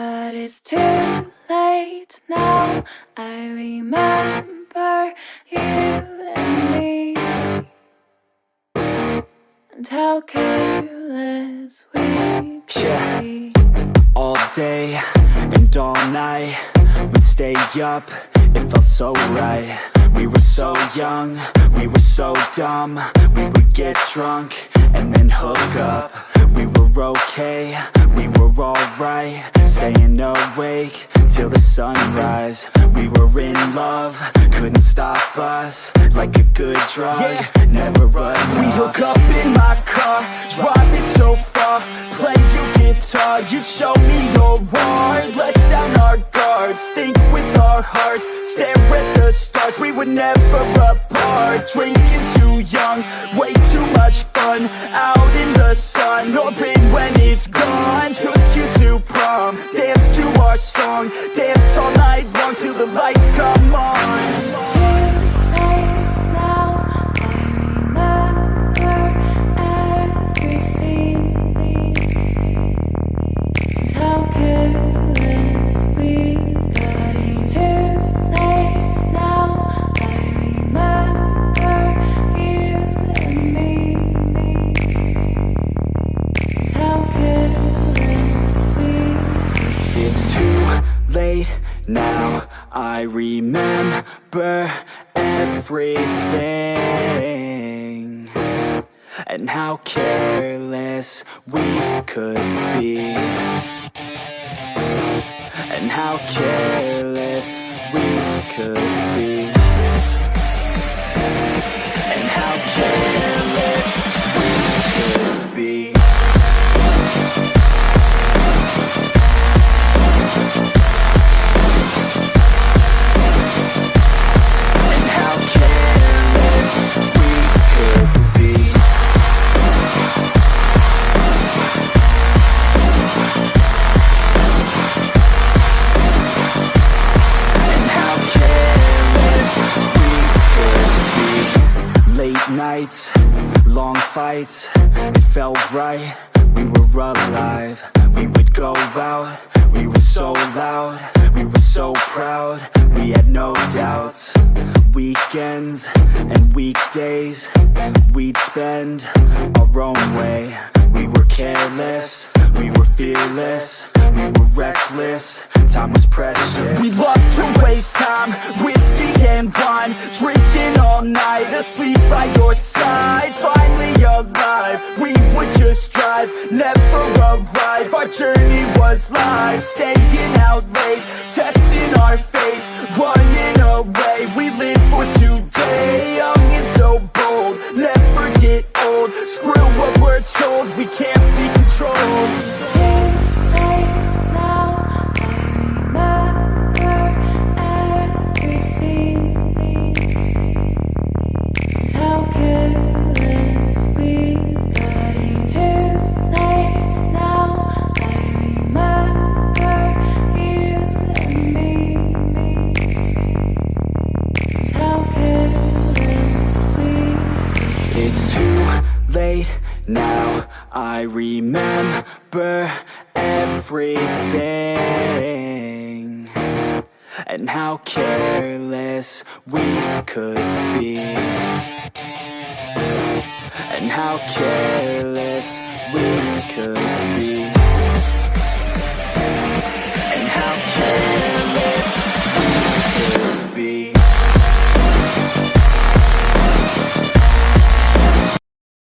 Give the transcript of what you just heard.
But it's too late now. I remember you and me, and how careless we could be. All day and all night, we'd stay up, it felt so right. We were so young, we were so dumb. We would get drunk and then hook up. We were okay, we were alright, staying awake till the sunrise. We were in love, couldn't stop us, like a good drug, never enough. We hook up in my car, driving so far, play your guitar, you'd show me your art. Let down our guards, think with our hearts, stare at the stars. We were never apart, drinking too young, way too much fun, out in the sun, hoping when it's gone. Took you to prom, dance to our song, dance all night long till the lights come on. Now I remember everything, and how careless we could be, and how careless we could be, and how careless we could be. Nights, long fights, it felt right, we were alive. We would go out, we were so loud, we were so proud, we had no doubts. Weekends and weekdays, we'd spend our own way. We were careless, we were fearless, we were reckless, time was precious. We loved to waste time, whiskey and wine, drinking all night, asleep by your side. Finally alive, we would just drive, never arrive. Our journey was live, staying out late, testing our fate, running away. We live for today, young and so bold, never get old. Screw what we're told, we can't be controlled. Now I remember everything, and how careless we could be, and how careless we could be.